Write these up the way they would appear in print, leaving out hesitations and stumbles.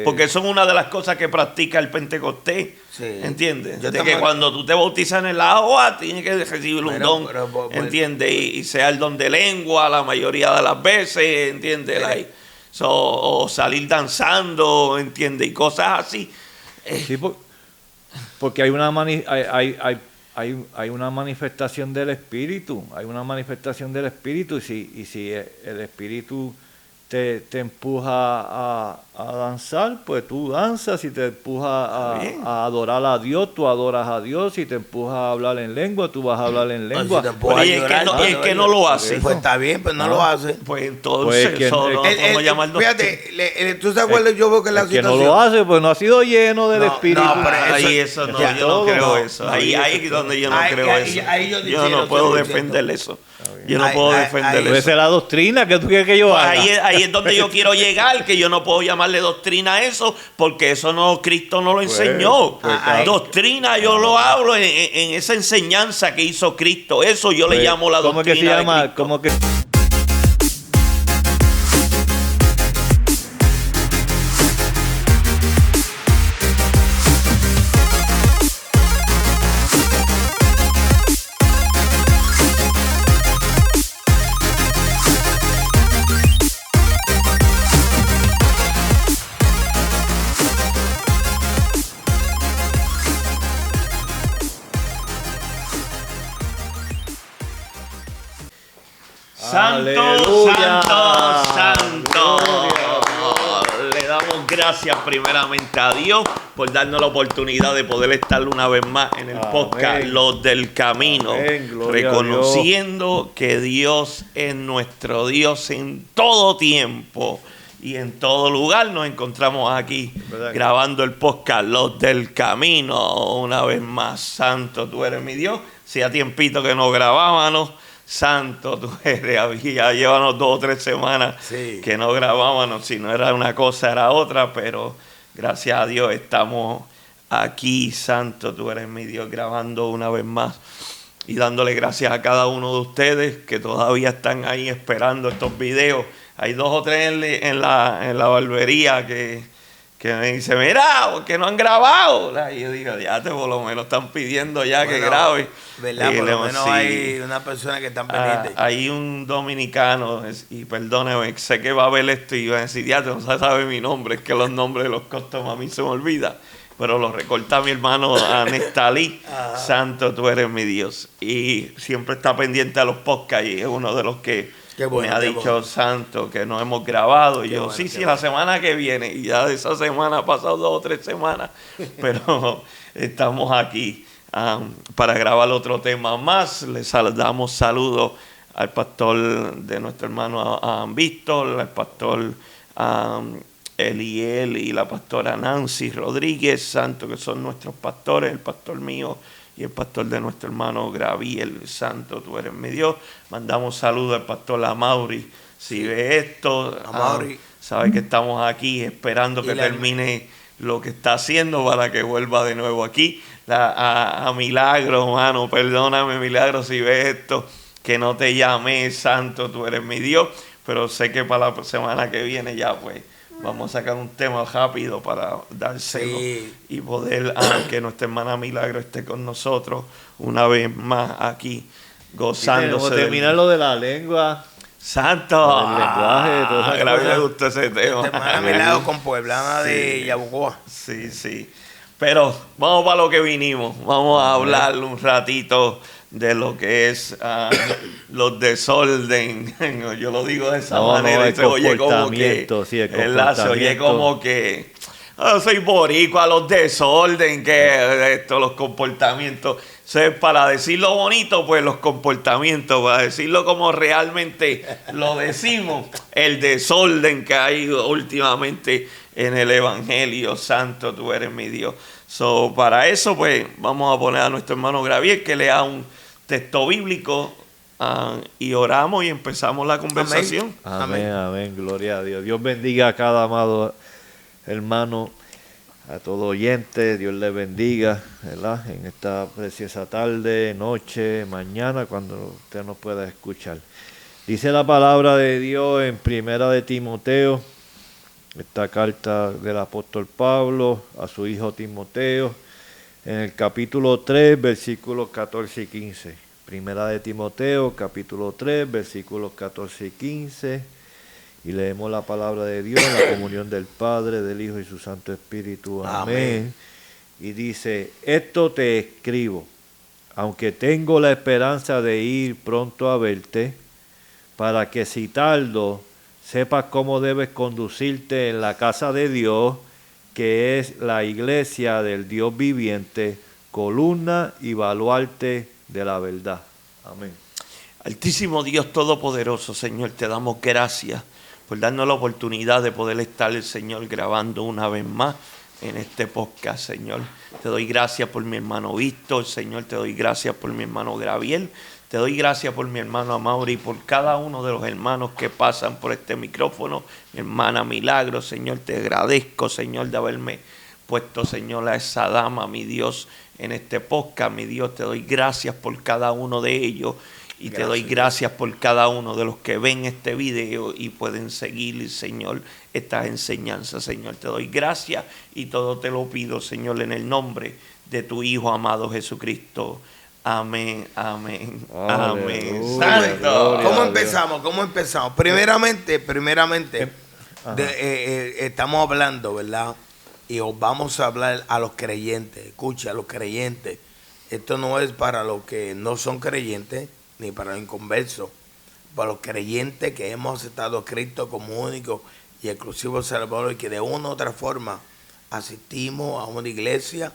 Porque eso es una de las cosas que practica el Pentecostés, Sí. ¿entiendes? De que cuando tú te bautizas en el agua, tienes que recibir un don, ¿entiendes? Y sea el don de lengua la mayoría de las veces, ¿entiendes? O salir danzando, ¿entiendes? Y cosas así. Sí, porque hay una hay una manifestación del Espíritu, y si el Espíritu te empuja a danzar, pues tú danzas. Si te empuja a adorar a Dios, tú adoras a Dios. Si te empuja a hablar en lengua, tú vas a hablar en lengua. Y el que no lo hace. Pues está bien, pero no lo hace. Pues entonces podemos llamarlo. Fíjate, ¿tú te acuerdas? Yo veo que la situación... que no lo hace, pues no ha sido lleno del Espíritu. No, pero Ahí eso no, yo no creo eso. Ahí es donde yo no creo eso. Yo no puedo defender eso. Yo no puedo defender eso. Esa es la doctrina que tú quieres que yo haga. Ahí es donde yo quiero llegar, que yo no puedo llamarle doctrina a eso, porque eso no, Cristo no lo enseñó. Doctrina yo lo hablo en esa enseñanza que hizo Cristo. Eso yo le llamo la doctrina. ¿Cómo que se llama? ¿Cómo que? Aleluya. Santo. Le damos gracias primeramente a Dios por darnos la oportunidad de poder estar una vez más en el podcast Los del Camino. Reconociendo que Dios es nuestro Dios en todo tiempo y en todo lugar. Nos encontramos aquí grabando el podcast Los del Camino una vez más. Santo, tú eres mi Dios. Si a tiempito que no grabábamos. Santo, tú eres, ya llevamos 2 o 3 semanas que no grabábamos, si no era una cosa era otra, pero gracias a Dios estamos aquí, Santo, tú eres mi Dios, grabando una vez más y dándole gracias a cada uno de ustedes que todavía están ahí esperando estos videos. Hay 2 o 3 en la barbería que me dice, mira, porque no han grabado. Y yo digo, ya por lo menos están pidiendo ya que grabe. ¿Verdad? Por lo menos hay una persona que están pendiente. Hay un dominicano, y perdóneme, sé que va a ver esto y va a decir, ya no sabe mi nombre, es que los nombres de los costos a mí se me olvidan. Pero lo recorta mi hermano Anestalí. Santo, tú eres mi Dios. Y siempre está pendiente a los podcasts y es uno de los que me ha dicho Santo que no hemos grabado. Y yo, sí, la semana que viene. Y ya de esa semana ha pasado 2 o 3 semanas. Pero estamos aquí para grabar otro tema más. Les damos saludos al pastor de nuestro hermano Víctor, al pastor Eliel y la pastora Nancy Rodríguez, Santo, que son nuestros pastores, el pastor mío y el pastor de nuestro hermano Graviel. Santo, tú eres mi Dios. Mandamos saludos al pastor Amaury. Si ve esto, sabe que estamos aquí esperando que termine lo que está haciendo para que vuelva de nuevo aquí. A Milagro, hermano, perdóname, Milagro, si ves esto, que no te llamé, Santo, tú eres mi Dios, pero sé que para la semana que viene ya pues vamos a sacar un tema rápido para dárselo y poder que nuestra hermana Milagro esté con nosotros una vez más aquí gozándose. Terminar lo de la lengua. Santo. El lenguaje, todo eso. Gracias a usted ese tema. Hermana Milagro con Pueblana de Yabucoa. Sí. Pero vamos para lo que vinimos. Vamos a hablar un ratito de lo que es los desorden. Yo lo digo de esa manera. El oye como que oye como que soy boricua, los desorden, que esto, los comportamientos. Para decirlo bonito, pues los comportamientos, para decirlo como realmente lo decimos, el desorden que hay últimamente en el Evangelio. Santo, tú eres mi Dios. Para eso, pues, vamos a poner a nuestro hermano Graviel que lea un texto bíblico y oramos y empezamos la conversación. Amén, gloria a Dios. Dios bendiga a cada amado hermano, a todo oyente. Dios le bendiga, ¿verdad? En esta preciosa tarde, noche, mañana, cuando usted nos pueda escuchar. Dice la palabra de Dios en 1 de Timoteo, esta carta del apóstol Pablo a su hijo Timoteo, en el capítulo 3, versículos 14 y 15. Primera de Timoteo, capítulo 3, versículos 14 y 15. Y leemos la palabra de Dios en la comunión del Padre, del Hijo y su Santo Espíritu. Amén. Y dice, esto te escribo, aunque tengo la esperanza de ir pronto a verte, para que si tardo, sepas cómo debes conducirte en la casa de Dios, que es la iglesia del Dios viviente, columna y baluarte de la verdad. Amén. Altísimo Dios Todopoderoso, Señor, te damos gracias por darnos la oportunidad de poder estar, el Señor, grabando una vez más en este podcast, Señor. Te doy gracias por mi hermano Víctor, Señor, te doy gracias por mi hermano Gabriel, te doy gracias por mi hermano Amaury y por cada uno de los hermanos que pasan por este micrófono. Mi hermana Milagro, Señor, te agradezco, Señor, de haberme puesto, Señor, a esa dama, mi Dios, en este podcast. Mi Dios, te doy gracias por cada uno de ellos y te doy gracias por cada uno de los que ven este video y pueden seguir, Señor, estas enseñanzas, Señor. Te doy gracias y todo te lo pido, Señor, en el nombre de tu Hijo amado Jesucristo. Amén, amén, amén. Santo. ¿Cómo empezamos? Primeramente, estamos hablando, ¿verdad? Y os vamos a hablar a los creyentes. Escucha, a los creyentes. Esto no es para los que no son creyentes, ni para los inconversos. Para los creyentes que hemos aceptado a Cristo como único y exclusivo Salvador y que de una u otra forma asistimos a una iglesia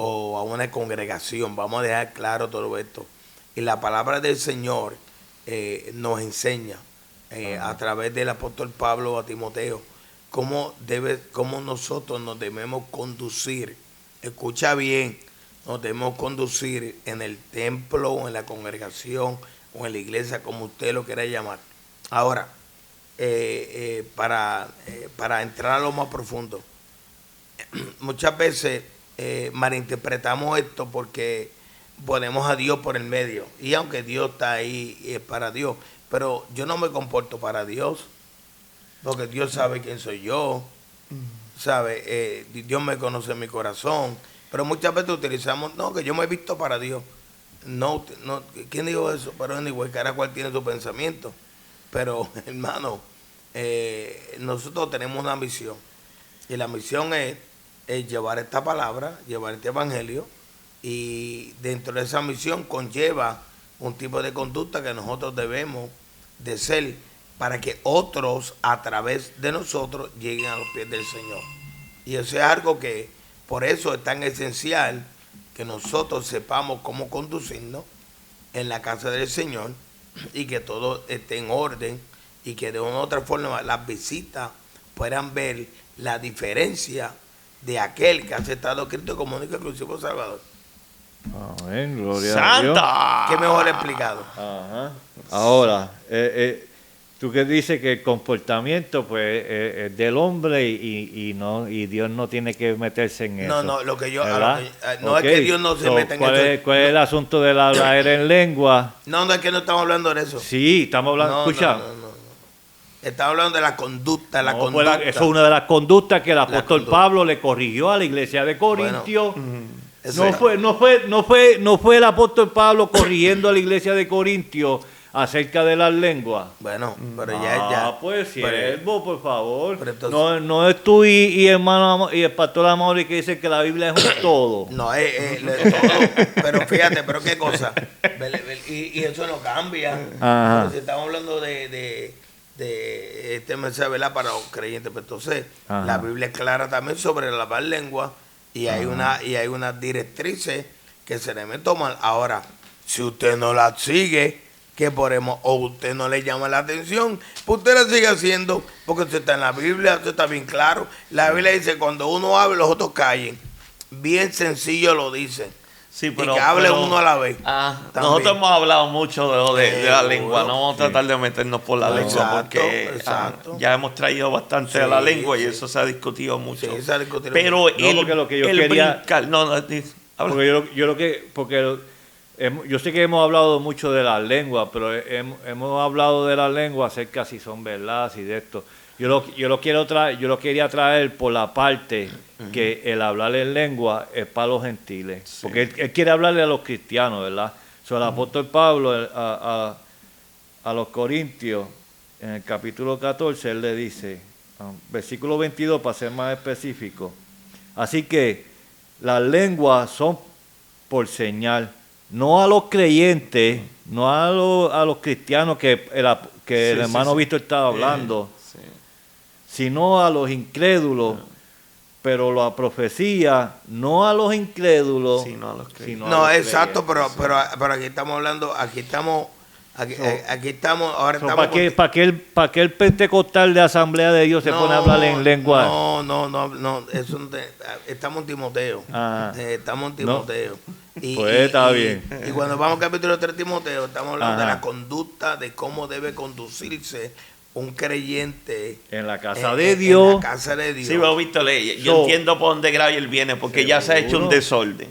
o a una congregación. Vamos a dejar claro todo esto. Y la palabra del Señor nos enseña a través del apóstol Pablo a Timoteo cómo nosotros nos debemos conducir. Escucha bien, nos debemos conducir en el templo o en la congregación o en la iglesia, como usted lo quiera llamar. Ahora, para entrar a lo más profundo, muchas veces malinterpretamos esto porque ponemos a Dios por el medio. Y aunque Dios está ahí, es para Dios. Pero yo no me comporto para Dios, porque Dios sabe quién soy yo. ¿Sabe? Dios me conoce mi corazón. Pero muchas veces utilizamos, no, que yo me he visto para Dios. No, ¿quién dijo eso? Pero anyway, cada cual tiene su pensamiento. Pero, hermano, nosotros tenemos una misión. Y la misión es llevar esta palabra, llevar este evangelio, y dentro de esa misión conlleva un tipo de conducta que nosotros debemos de ser para que otros a través de nosotros lleguen a los pies del Señor. Y eso es algo que por eso es tan esencial que nosotros sepamos cómo conducirnos en la casa del Señor y que todo esté en orden y que de una u otra forma las visitas puedan ver la diferencia de aquel que ha aceptado a Cristo como único y exclusivo Salvador. Amén, gloria a Dios. ¡Santa! ¿Qué mejor explicado? Ajá. Ahora, tú que dices que el comportamiento pues es del hombre y Dios no tiene que meterse en eso. No, lo que yo no es que Dios no se meta en eso. ¿Cuál es el asunto de hablar en lengua? No es que no estamos hablando de eso. Sí, estamos hablando, escucha. No. Estamos hablando de la conducta, Pues eso es una de las conductas que el apóstol Pablo le corrigió a la iglesia de Corintio. No fue el apóstol Pablo corrigiendo a la iglesia de Corintio acerca de las lenguas. Bueno, pero ya. Pues siervo, por favor. Entonces, no es tú y hermano y el pastor Amaury que dice que la Biblia es un todo. No, todo. Pero fíjate, pero qué cosa. Y eso no cambia. Si estamos hablando de este mensaje, ¿verdad? Para los creyentes, pues entonces la Biblia es clara también sobre lavar lengua y hay unas directrices que se deben tomar. Ahora, si usted no las sigue, ¿qué podemos? O usted no le llama la atención, pues usted la sigue haciendo, porque usted está en la Biblia, usted está bien claro. La Biblia dice, cuando uno habla, los otros callen. Bien sencillo lo dice. Sí, pero, y que hable uno a la vez. Nosotros hemos hablado mucho de la lengua. No vamos a tratar de meternos por la lengua porque ya hemos traído bastante de la lengua y eso se ha discutido mucho. Sí, se ha discutido pero mucho. Porque lo que yo quería... Porque yo sé que hemos hablado mucho de la lengua, pero hemos hablado de la lengua acerca si son verdad, si de esto. Yo lo quería traer por la parte que el hablar en lengua es para los gentiles. Sí. Porque él quiere hablarle a los cristianos, ¿verdad? El apóstol Pablo a los Corintios, en el capítulo 14, él le dice, versículo 22, para ser más específico, así que las lenguas son por señal, no a los creyentes, no a los cristianos que el hermano Víctor estaba hablando, sino a los incrédulos. Pero la profecía, no a los incrédulos, sino a los creyentes. No, exacto, pero aquí estamos hablando, aquí estamos, ahora estamos. ¿Para qué el pentecostal de Asamblea de Dios se pone a hablar en lengua? No, eso no estamos en Timoteo. Estamos en Timoteo. Pues está bien. Y cuando vamos al capítulo 3 de Timoteo, estamos hablando de la conducta, de cómo debe conducirse un creyente en la casa de Dios. En la casa de Dios. Sí, pero Víctor, yo entiendo por dónde Gravier viene, porque ya se ha hecho un desorden.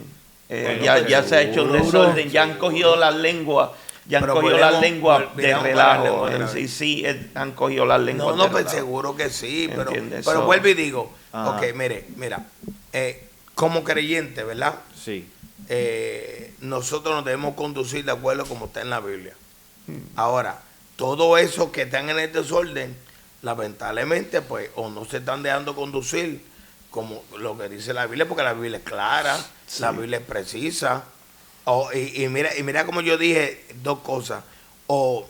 Ya se ha hecho un desorden, ya han cogido las lenguas. Han cogido las lenguas de relajo. Sí, han cogido las lenguas de relajo. Pues seguro que sí, pero So, vuelvo y digo, ok, mira, como creyente, ¿verdad? Sí. Nosotros nos debemos conducir de acuerdo como está en la Biblia. Ahora, todo eso que están en el desorden, lamentablemente, pues, o no se están dejando conducir como lo que dice la Biblia, porque la Biblia es clara, la Biblia es precisa. Y mira como yo dije dos cosas, o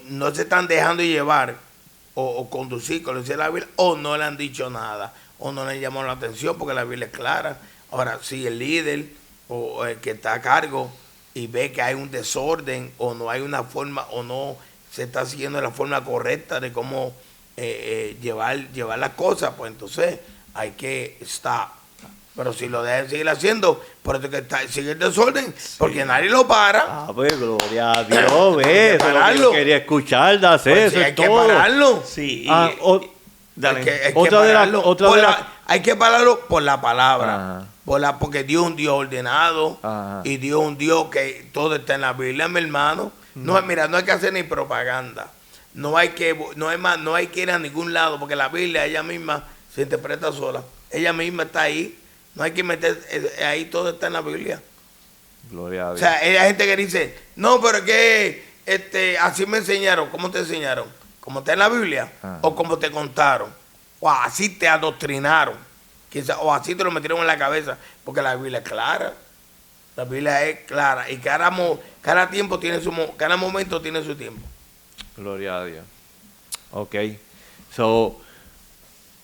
no se están dejando llevar o conducir, como dice la Biblia, o no le han dicho nada, o no le llamó la atención porque la Biblia es clara. Ahora, si el líder o el que está a cargo y ve que hay un desorden, o no hay una forma, o no se está siguiendo la forma correcta de cómo llevar las cosas, pues entonces hay que estar. Pero si lo dejan seguir haciendo, por eso que sigue el desorden, porque nadie lo para. Pues gloria a Dios, ve, eso es lo que yo quería escuchar, de hacer Pues eso sí, es hay que todo. pararlo. Sí, Dale. Hay que pararlo por la palabra. Porque Dios es un Dios ordenado. Y Dios es un Dios que todo está en la Biblia, mi hermano. No hay que hacer ni propaganda. No hay que ir a ningún lado, porque la Biblia ella misma se interpreta sola. Ella misma está ahí. No hay que meter ahí, todo está en la Biblia. Gloria a Dios. O sea, hay gente que dice, no, pero que así me enseñaron. ¿Cómo te enseñaron? ¿Cómo está en la Biblia? ¿O como te contaron? O así te adoctrinaron. O así te lo metieron en la cabeza. Porque la Biblia es clara. La Biblia es clara. Y cada tiempo tiene cada momento tiene su tiempo. Gloria a Dios. Ok.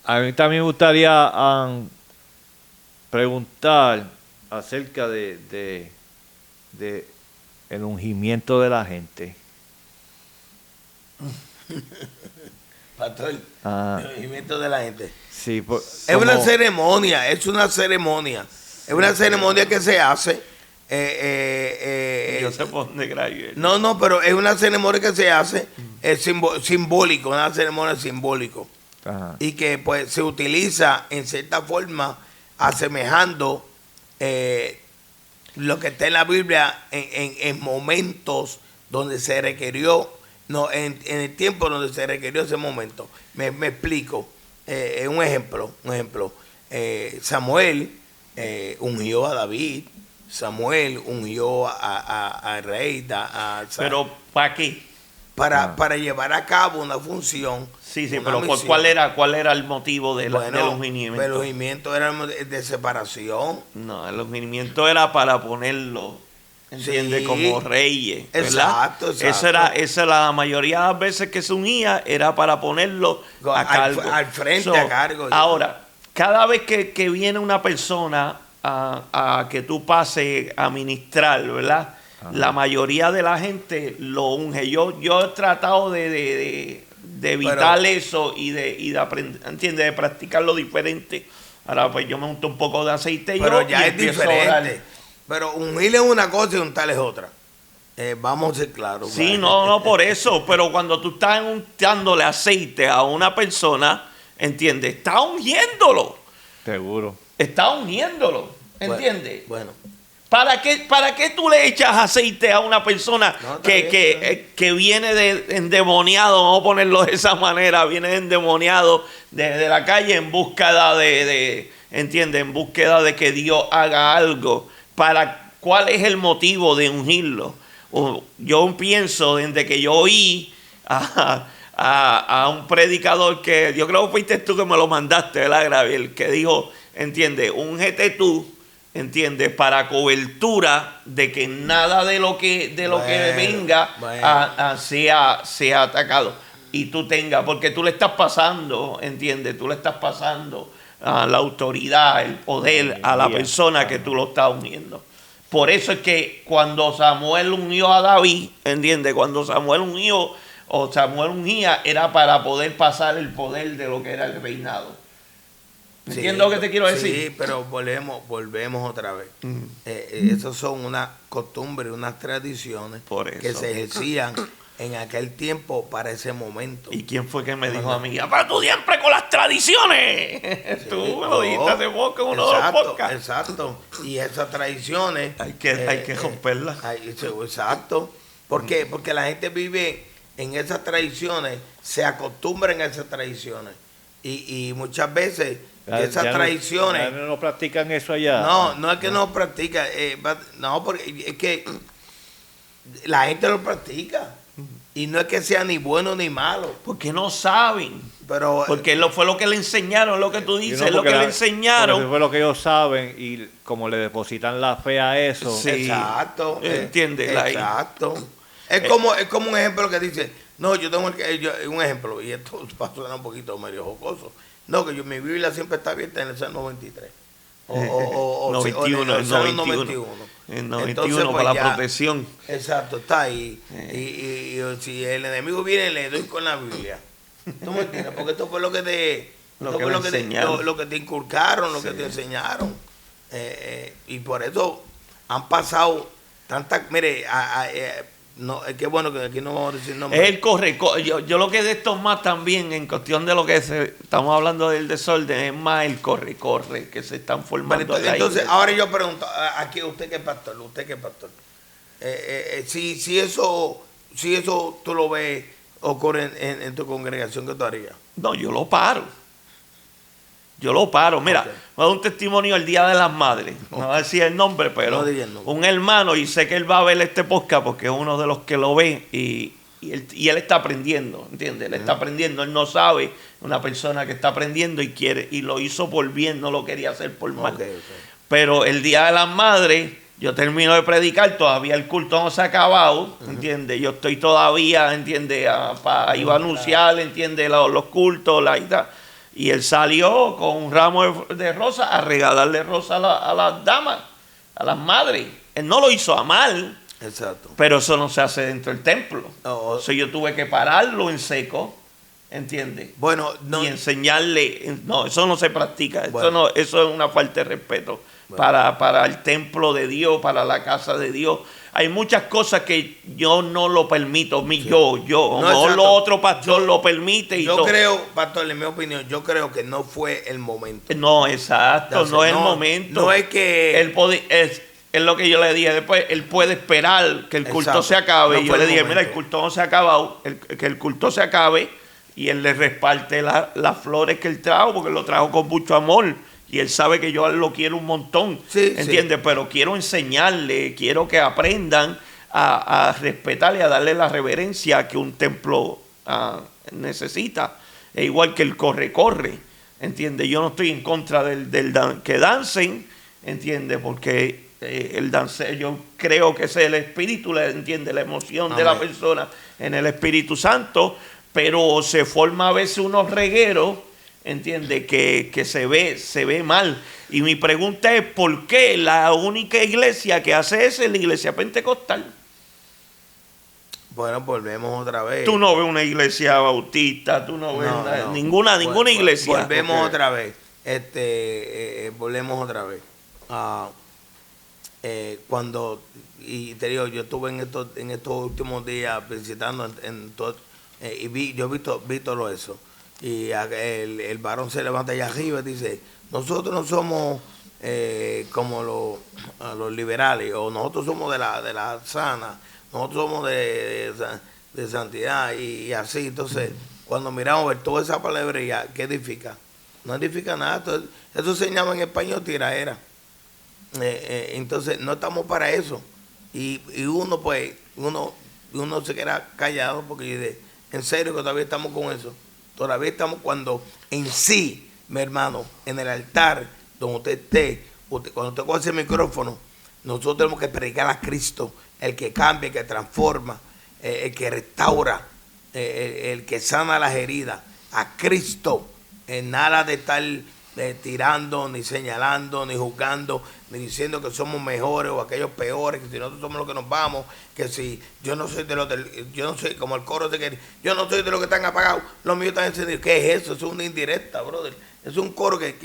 A mí también me gustaría preguntar acerca de el ungimiento de la gente. Pastor, el ungimiento de la gente. Sí, es una ceremonia. Es una ceremonia que se hace. Yo sé por dónde Gravier. No, pero es una ceremonia que se hace simbólico, una ceremonia simbólico. Y que pues se utiliza en cierta forma asemejando lo que está en la Biblia en momentos donde se requirió, en el tiempo donde se requirió ese momento. Me explico. Un ejemplo. Samuel ungió a David. Samuel ungió al rey. ¿Pero para qué? Para llevar a cabo una función. Sí, pero ¿cuál era el motivo del ungimiento? El ungimiento era de separación. No, el ungimiento era para ponerlo, ¿entiendes? Sí, como reyes, ¿verdad? Exacto. Esa era la mayoría de las veces que se unía, era para ponerlo a cargo. Al frente, a cargo. Ahora, cada vez que viene una persona a que tú pases a ministrar, ¿verdad? La mayoría de la gente lo unge. Yo he tratado de evitar eso y de aprender, ¿entiendes? De practicarlo diferente. Ahora pues yo me unto un poco de aceite pero ya es diferente. Pero ungir es una cosa y untar es otra. Vamos a ser claros. Sí, no por eso. Pero cuando tú estás untándole aceite a una persona, ¿entiendes? Está ungiéndolo. Seguro. Está uniéndolo, ¿entiendes? Bueno. ¿Para qué tú le echas aceite a una persona que viene endemoniado, vamos a ponerlo de esa manera, viene endemoniado desde la calle en búsqueda ¿entiendes? En búsqueda de que Dios haga algo? ¿Cuál es el motivo de ungirlo? Yo pienso, desde que yo oí a un predicador que yo creo que fuiste tú que me lo mandaste, ¿verdad, Gabriel? Que dijo, ¿entiendes? Úngete tú, ¿entiendes? Para cobertura de que nada de lo que venga sea atacado. Y tú porque tú le estás pasando, ¿entiendes? Tú le estás pasando a la autoridad, el poder a la persona que tú lo estás uniendo. Por eso es que cuando Samuel unió a David, ¿entiendes? Cuando Samuel ungía era para poder pasar el poder de lo que era el reinado. ¿Entiendes lo que te quiero decir? Sí, pero volvemos otra vez. Esas son unas costumbres, unas tradiciones que se ejercían en aquel tiempo para ese momento. ¿Y quién fue que me dijo a mí? ¡Para tú siempre con las tradiciones! Sí, tú me lo dijiste hace poco en uno de los podcasts. Exacto. Y esas tradiciones hay que romperlas. Exacto. ¿Por qué? Porque la gente vive en esas tradiciones, se acostumbra en esas tradiciones. Y muchas veces esas tradiciones... ¿No practican eso allá? No es que no practican. No, porque es que la gente lo practica. Y no es que sea ni bueno ni malo. Porque no saben. Porque fue lo que le enseñaron, lo que tú dices, lo que le enseñaron. Porque fue lo que ellos saben y como le depositan la fe a eso. Sí, exacto. ¿Entiendes? Exacto. Es como un ejemplo que dice, no, yo tengo un ejemplo, y esto va a sonar un poquito medio jocoso. No, que mi Biblia siempre está abierta en el Salmo 93. O 91, el Salmo 91. El 91 entonces, para la protección. Exacto, está ahí. Y si el enemigo viene, le doy con la Biblia. ¿Tú me entiendes? Porque esto fue lo que te inculcaron, lo que te enseñaron. Y por eso han pasado tantas... Mire, no, es que bueno que aquí no vamos a decir nombres. Es el corre. Yo lo que de esto más también, en cuestión de lo que estamos hablando del desorden, es más el corre que se están formando. Entonces ahora yo pregunto, aquí usted que es pastor, si eso tú lo ves ocurre en tu congregación, ¿qué tú harías? No, yo lo paro. Mira, okay. Me da un testimonio el Día de las Madres. Okay. No voy a decir el nombre, pero un hermano, y sé que él va a ver este podcast porque es uno de los que lo ve y él está aprendiendo, ¿entiendes? Él está aprendiendo, él no sabe, una persona que está aprendiendo y quiere, y lo hizo por bien, no lo quería hacer por mal. Okay. Pero el Día de las Madres, yo termino de predicar, todavía el culto no se ha acabado, ¿entiendes? Yo estoy todavía, ¿entiendes? Iba a anunciar, ¿entiendes? Los cultos, y él salió con un ramo de rosas a regalarle rosas a las damas, a las madres. Él no lo hizo a mal. Exacto. Pero eso no se hace dentro del templo. Yo tuve que pararlo en seco, ¿entiendes? Bueno, y enseñarle. No, eso no se practica. Bueno. Eso es una falta de respeto para el templo de Dios, para la casa de Dios. Hay muchas cosas que yo no lo permito, no lo otro pastor lo permite. Yo creo, pastor, en mi opinión, yo creo que no fue el momento. No, exacto, entonces, no es el momento. No es que... Es lo que yo le dije después, él puede esperar que el culto se acabe. Y yo le dije, mira, el culto no se ha acabado, que el culto se acabe, y él le reparte las flores que él trajo, porque lo trajo con mucho amor. Y él sabe que yo lo quiero un montón, ¿entiendes? Sí. Pero quiero enseñarle, quiero que aprendan a respetar y a darle la reverencia que un templo necesita. Es igual que el corre, ¿entiendes? Yo no estoy en contra que dancen, ¿entiendes? Porque el dance, yo creo que ese es el espíritu, ¿entiendes? La emoción Amén. De la persona en el Espíritu Santo, pero se forma a veces unos regueros, ¿entiende? Que se ve mal. Y mi pregunta es, ¿por qué la única iglesia que hace eso es la iglesia pentecostal? Bueno, volvemos otra vez. Tú no ves una iglesia bautista, tú no ves ninguna iglesia. Volvemos otra vez. Volvemos otra vez. Cuando, y te digo, yo estuve en estos últimos días visitando y yo he visto todo eso. Y el varón se levanta allá arriba y dice, nosotros no somos como a los liberales, o nosotros somos de la sana, nosotros somos de santidad y así. Entonces, cuando miramos ver toda esa palabrería, ¿qué edifica? No edifica nada. Entonces, eso se llama en español tiraera. Entonces, no estamos para eso. Y uno, pues, uno se queda callado porque dice, en serio que todavía estamos con eso. Todavía estamos cuando en sí, mi hermano, en el altar donde usted esté, cuando usted coge ese micrófono, nosotros tenemos que predicar a Cristo, el que cambia, el que transforma, el que restaura, el que sana las heridas, a Cristo. Nada de estar tirando, ni señalando, ni juzgando, ni diciendo que somos mejores o aquellos peores, que si nosotros somos los que nos vamos, que si yo no soy de los yo no soy como el coro de que yo no soy de los que están apagados, los míos están encendidos. ¿Qué es eso? Es una indirecta, brother. Es un coro que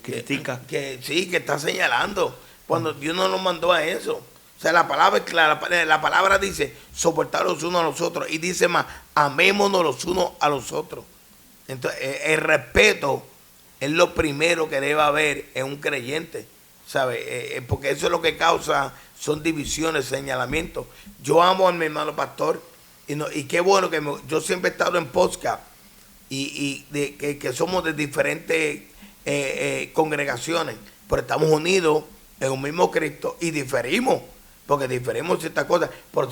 critica. Que sí, que está señalando. Cuando Dios no nos mandó a eso. O sea, la palabra es clara. La palabra dice soportar los unos a los otros. Y dice más, amémonos los unos a los otros. Entonces, el respeto es lo primero que debe haber en un creyente, ¿sabe? Porque eso es lo que causa, son divisiones, señalamientos. Yo amo a mi hermano pastor y qué bueno que yo siempre he estado en podcast que somos de diferentes congregaciones, pero estamos unidos en un mismo Cristo y diferimos, porque diferimos ciertas cosas, pero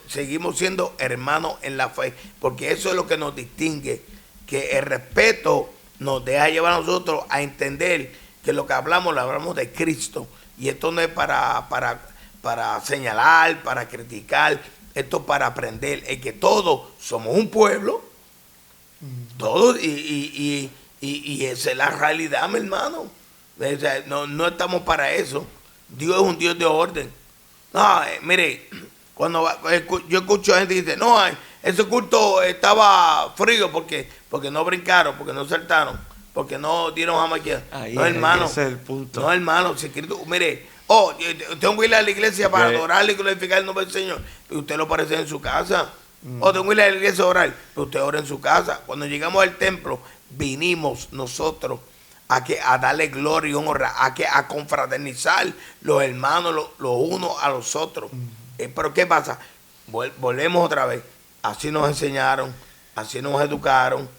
seguimos siendo hermanos en la fe, porque eso es lo que nos distingue, que el respeto nos deja llevar a nosotros a entender que lo que hablamos, lo hablamos de Cristo. Y esto no es para señalar, para criticar, esto es para aprender. Es que todos somos un pueblo, todos, y esa es la realidad, mi hermano. O sea, no estamos para eso. Dios es un Dios de orden. No, mire, cuando yo escucho a gente que dice, no, ese culto estaba frío porque no brincaron, porque no saltaron, porque no dieron jamaqueada. No, hermano. Ese es el punto. No, hermano. Si mire, tengo que ir a la iglesia para adorarle y glorificar el nombre del Señor. Y usted lo parece en su casa. Tengo que ir a la iglesia a orar. Pero usted ora en su casa. Cuando llegamos al templo, vinimos nosotros a darle gloria y honra, a confraternizar los hermanos, los unos a los otros. Pero ¿qué pasa? Volvemos otra vez. Así nos enseñaron, así nos educaron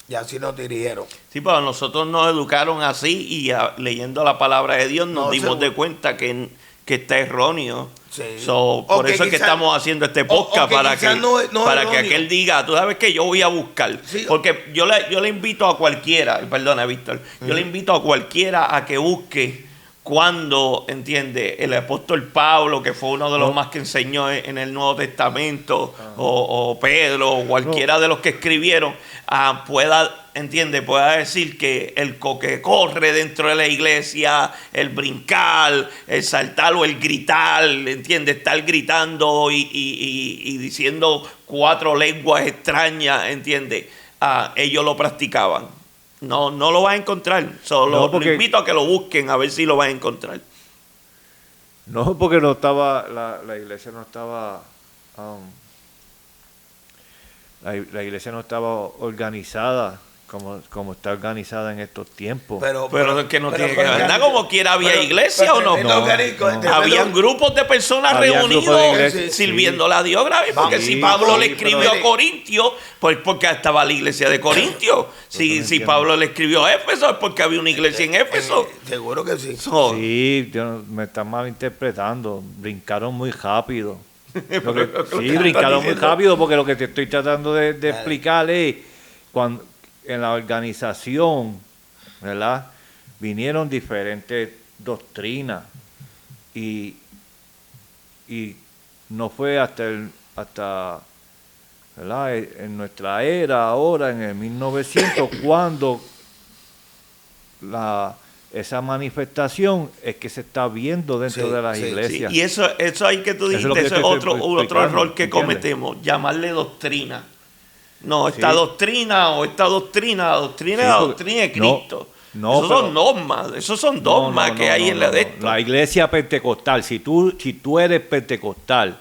y así nos dirigieron. Sí, pero nosotros nos educaron así y leyendo la palabra de Dios nos dimos de cuenta que está erróneo. Sí. Por eso es que estamos haciendo este podcast, para que aquel diga, tú sabes que yo voy a buscar. Sí. Porque yo le invito a cualquiera, perdona Víctor, yo le invito a cualquiera a que busque cuando, entiende, el apóstol Pablo, que fue uno de los más que enseñó en el Nuevo Testamento, o Pedro, o cualquiera de los que escribieron, pueda decir que el que corre dentro de la iglesia, el brincar, el saltar o el gritar, entiende, estar gritando y diciendo 4 lenguas extrañas, entiende, ellos lo practicaban. No lo vas a encontrar. Solo lo invito a que lo busquen a ver si lo vas a encontrar. No, porque no estaba, la iglesia no estaba, la iglesia no estaba organizada como está organizada en estos tiempos. Pero es que no tiene que ver nada. Como quiera había iglesia o no. Habían grupos de personas reunidos sirviéndole a Dios. Porque si Pablo le escribió a Corintios, pues porque estaba la iglesia de Corintios. Si Pablo le escribió a Éfeso, es porque había una iglesia en Éfeso. Seguro que sí. Sí, me están malinterpretando. Brincaron muy rápido. Brincaron muy rápido, porque lo que te estoy tratando de explicar es cuando en la organización, ¿verdad?, vinieron diferentes doctrinas y no fue hasta ¿verdad?, en nuestra era ahora, en el 1900, cuando esa manifestación es que se está viendo dentro de las iglesias. Sí. Y eso ahí que tú dijiste, eso es otro error que cometemos, llamarle doctrina. No, esta doctrina o esta doctrina, la doctrina es la doctrina de Cristo. Esos son dogmas que hay en la de esto. La iglesia pentecostal, si tú eres pentecostal,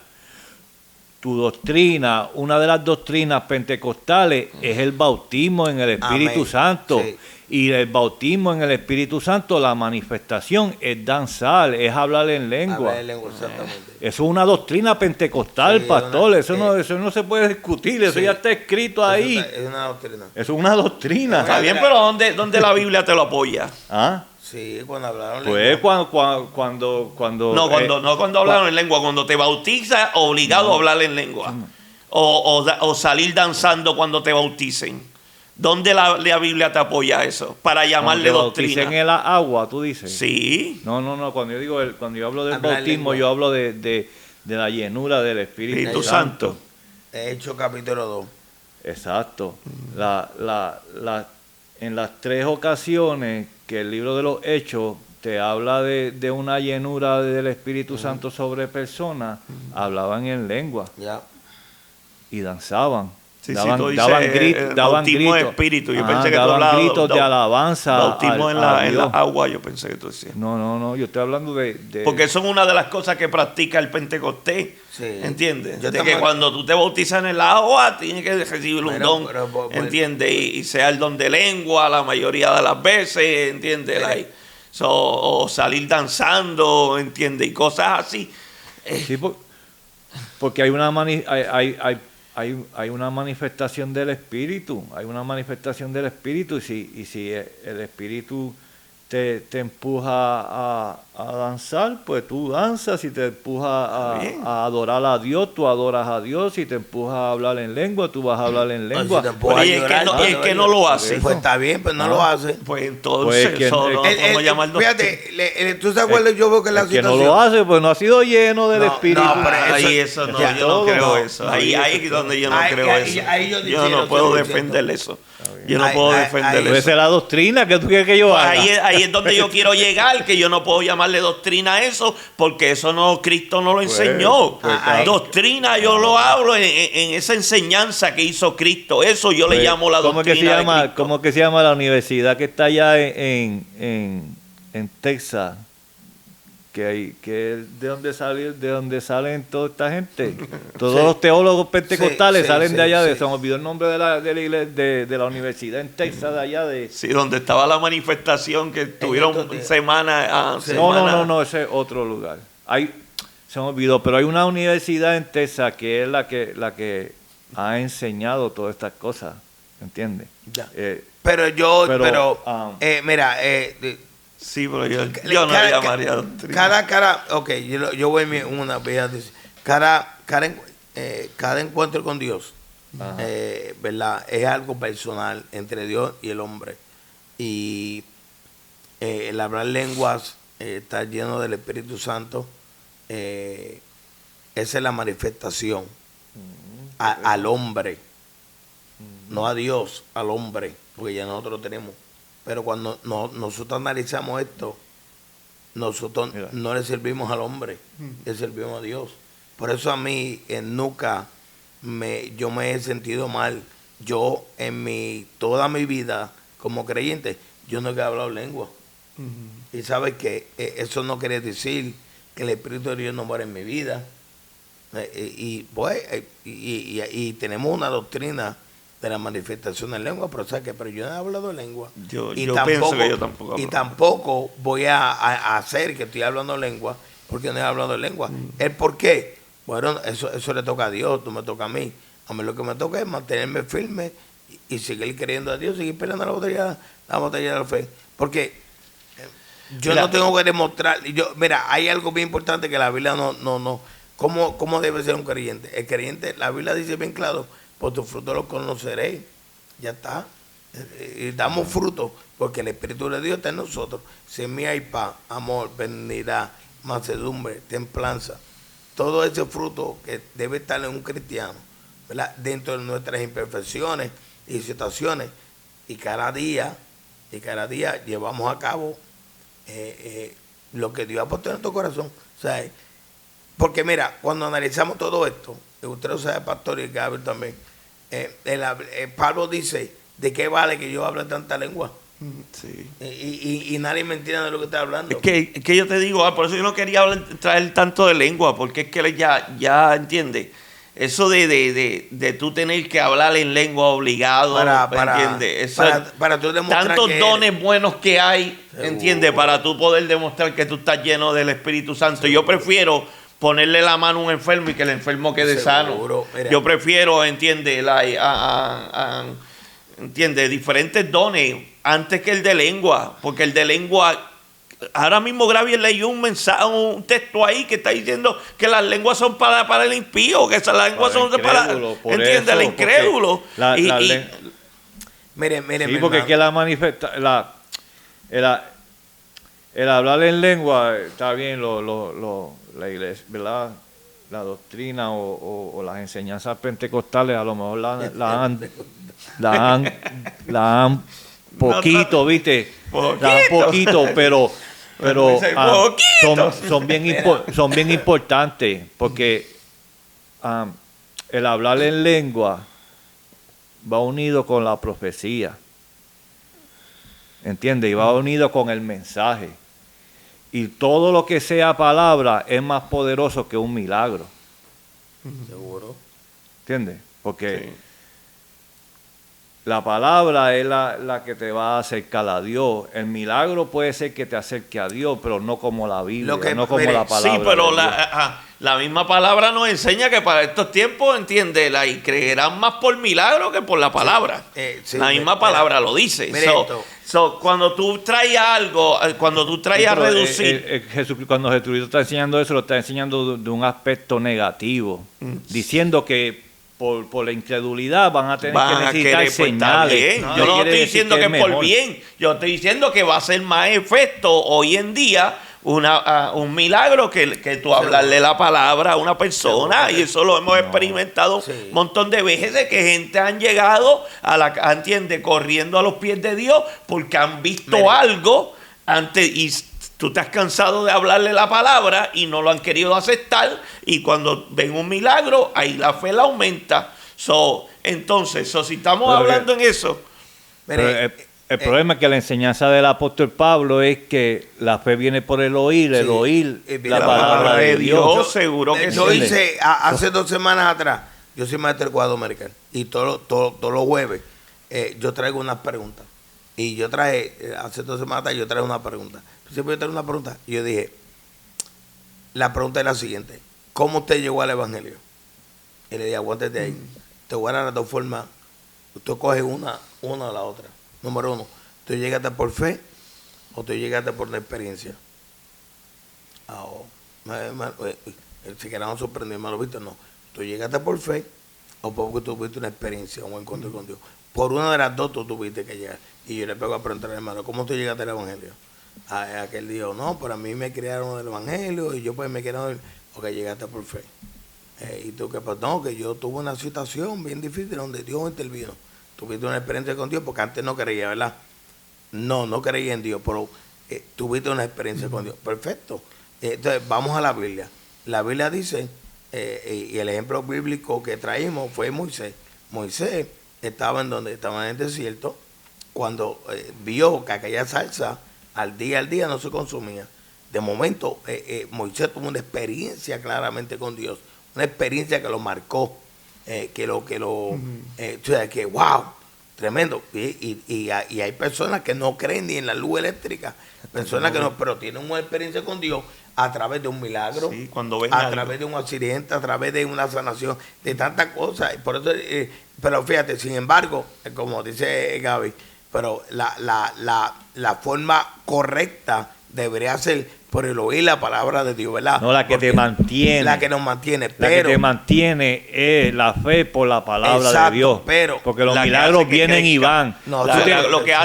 tu doctrina, una de las doctrinas pentecostales es el bautismo en el Espíritu Amén. Santo. Sí. Y el bautismo en el Espíritu Santo, la manifestación es danzar, es hablar en lengua. Hablar en lengua, exactamente. Eso es una doctrina pentecostal, Sí, pastor. una- eso no se puede discutir, eso sí. ya está escrito ahí. Es una doctrina. Eso es una doctrina. Está bien, pero ¿dónde la Biblia te lo apoya? ¿Ah? Sí, cuando hablaron Pues lengua. cuando No, cuando hablaron en lengua, cuando te bautiza, obligado a hablar en lengua. O salir danzando cuando te bauticen. ¿Dónde la Biblia te apoya eso? Para llamarle cuando te bauticen doctrina. en la agua, tú dices. Sí. No, cuando yo hablo del Hablar bautismo, lengua. yo hablo de la llenura del Espíritu Espíritu Santo. Santo. Hechos capítulo 2. Exacto. En las 3 ocasiones que el libro de los Hechos te habla de una llenura del Espíritu Santo sobre personas, hablaban en lengua Ya. y danzaban. Sí, daban tú dices, daban bautismo de gritos. espíritu. Yo Ajá, pensé que tú daban hablabas gritos de alabanza. Bautismo en a la Dios. agua, yo pensé que tú decías. No, yo estoy hablando de Porque eso es una de las cosas que practica el Pentecostés. Sí. ¿Entiendes? Yo De que también- cuando tú te bautizas en el agua, tienes que recibir un Bueno, don. pero- ¿Entiendes? Y sea el don de lengua la mayoría de las veces. ¿Entiendes? Pero- O salir danzando. ¿Entiendes? Y cosas así. Sí, porque hay una manifestación del Espíritu, y si el Espíritu te empuja a danzar, pues tú danzas. Si te empuja Bien. a adorar a Dios, tú adoras a Dios. Si te empuja a hablar en lengua, tú vas a hablar en lengua. Si te empuja Oye, a es que llorar, no- vas a es que llorar. no lo hace. Pues está bien, pues no lo hace. Pues entonces, Pues que- eso no el- podemos llamar Fíjate, ¿tú te acuerdas? Yo veo que la El que no situación... lo hace, pues no ha sido lleno del No, Espíritu. no, pero Ahí eso no, ya, yo no todo, creo no. eso. Ahí es donde yo no Ahí- creo ahí- eso. ahí yo Yo difiero no puedo 100%. defender eso. Yo no Ahí- puedo ahí- defender ahí- Pues eso. esa es la doctrina que tú quieres que yo haga. Ahí es donde yo quiero llegar, que yo no puedo llamarle doctrina a eso, porque eso no, Cristo no lo enseñó. ahí- Doctrina yo lo hablo en esa enseñanza que hizo Cristo. Eso yo le Pues, llamo la ¿cómo que doctrina se llama, de Cristo. ¿Cómo que se llama la universidad que está allá en Texas? Que es de donde salen toda esta gente. Todos Sí. los teólogos pentecostales Sí, salen sí, de allá. sí. Se me olvidó el nombre de la iglesia, de la universidad en Texas, de allá de... Sí, donde estaba la manifestación que tuvieron estos días. semanas a Sí. semana. No, ese es otro lugar. Se me olvidó, pero hay una universidad en Texas que es la que ha enseñado todas estas cosas, ¿entiendes? Ya. Eh, Pero Pero, mira, Sí, pero yo no le llamaría doctrina. ok, yo voy a una vez, cada encuentro con Dios, Ajá. ¿verdad? Es algo personal entre Dios y el hombre. Y el hablar lenguas, estar lleno del Espíritu Santo, esa es la manifestación al hombre, no a Dios, al hombre, porque ya nosotros lo tenemos. Pero cuando nosotros analizamos esto, nosotros Mira. no le servimos al hombre, le servimos a Dios. Por eso a mí nunca yo me he sentido mal. Yo toda mi vida como creyente, yo no he hablado lengua. Y sabes que eso no quiere decir que el Espíritu de Dios no muere en mi vida. Y tenemos una doctrina de la manifestación en lengua, pero ¿sabes qué? Pero yo no he hablado lengua. Yo pienso que yo tampoco hablo. Y tampoco voy a hacer que estoy hablando lengua porque no he hablado lengua. ¿El por qué? Bueno, eso le toca a Dios, tú me toca a mí. A mí lo que me toca es mantenerme firme y seguir creyendo a Dios, seguir peleando la batalla de la fe. Porque yo Mira, no tengo que demostrar. Mira, hay algo bien importante que la Biblia no. ¿Cómo debe ser un creyente? El creyente, la Biblia dice bien claro, por tus frutos los conoceréis. Ya está. Y damos frutos porque el Espíritu de Dios está en nosotros. Semilla y paz, amor, benignidad, mansedumbre, templanza. Todo ese fruto que debe estar en un cristiano, ¿verdad? Dentro de nuestras imperfecciones y situaciones. Y cada día llevamos a cabo lo que Dios ha puesto en nuestro corazón. O sea, porque mira, cuando analizamos todo esto, usted lo sabe, pastor, y Gabriel también, Pablo dice, ¿de qué vale que yo hable tanta lengua? Sí. Y nadie me entiende de lo que está hablando. Es que yo te digo, por eso yo no quería traer tanto de lengua, porque es que ya entiende. eso de tú tener que hablar en lengua obligado, ¿entiendes? Para tú demostrar tantos que dones buenos que hay, Seguro. ¿entiendes? Para tú poder demostrar que tú estás lleno del Espíritu Santo. Yo prefiero ponerle la mano a un enfermo y que el enfermo quede Seguro. sano. Mira. Yo prefiero, ¿entiendes? ¿Entiendes? Diferentes dones antes que el de lengua, porque el de lengua... Ahora mismo Gabriel leyó un mensaje, un texto ahí que está diciendo que las lenguas son para el impío, que las lenguas son para, ¿entiendes? El incrédulo. Mire, sí, porque es que el hablar en lengua está bien, la iglesia, ¿verdad? La doctrina o las enseñanzas pentecostales a lo mejor la han poquito, ¿viste? La han poquito, pero son bien importantes, porque el hablar en lengua va unido con la profecía, ¿entiendes? Y va unido con el mensaje. Y todo lo que sea palabra es más poderoso que un milagro. Seguro. ¿Entiendes? Porque sí, la palabra es la que te va a acercar a Dios. El milagro puede ser que te acerque a Dios, pero no como la Biblia, no como la palabra. Sí, pero la misma palabra nos enseña que para estos tiempos, ¿entiendes? Y creerán más por milagro que por la palabra. Sí, la misma palabra lo dice. Cuando tú traes algo, cuando tú traes a reducir... Cuando Jesucristo está enseñando eso, lo está enseñando de un aspecto negativo, diciendo que por la incredulidad van a tener que necesitar señales. Yo no estoy diciendo que es por bien, yo estoy diciendo que va a ser más efecto hoy en día un milagro que tú hablarle la palabra a una persona, y eso lo hemos experimentado un montón de veces, de que gente han llegado ¿entiendes? Corriendo a los pies de Dios porque han visto algo antes y tú te has cansado de hablarle la palabra y no lo han querido aceptar, y cuando ven un milagro, ahí la fe la aumenta. Entonces, si estamos hablando en eso... El problema es que la enseñanza del apóstol Pablo es que la fe viene por el oír la palabra de Dios. Seguro que yo hice hace 2 semanas atrás, yo soy maestro de cuadro americano, y todos los jueves yo traigo unas preguntas. Y yo traje, hace 2 semanas atrás, yo traje una pregunta. Siempre yo traigo una pregunta. Y yo dije, la pregunta es la siguiente: ¿cómo usted llegó al evangelio? Y le dije, aguántate ahí. Te voy a dar las 2 formas. Usted coge una o la otra. Número 1, ¿tú llegaste por fe o tú llegaste por la experiencia? Se quedaron sorprendidos, hermano Víctor. No, tú llegaste por fe o porque tuviste una experiencia, un encuentro con Dios. Por una de las dos tú tuviste que llegar. Y yo le pego a preguntar al hermano, ¿cómo tú llegaste al evangelio? Aquel dijo, no, pero a mí me criaron del evangelio y yo pues me criaron porque llegaste por fe. Y tú que pues no, que yo tuve una situación bien difícil donde Dios intervino. Tuviste una experiencia con Dios porque antes no creía, ¿verdad? No creía en Dios, pero tuviste una experiencia con Dios. Perfecto. Entonces, vamos a la Biblia. La Biblia dice, y el ejemplo bíblico que traímos fue Moisés. Moisés estaba en el desierto, cuando vio que aquella salsa al día no se consumía. De momento, Moisés tuvo una experiencia claramente con Dios, una experiencia que lo marcó. O sea, que wow, tremendo. Y hay personas que no creen ni en la luz eléctrica, personas que no, pero tienen una experiencia con Dios a través de un milagro, cuando ven través de un accidente, a través de una sanación, de tantas cosas. Y por eso, pero fíjate, sin embargo, como dice Gaby, pero la forma correcta debería ser por el oír la palabra de Dios, ¿verdad? No, la que te mantiene. La que nos mantiene. La que te mantiene es la fe por la palabra de Dios. Porque los milagros vienen y van.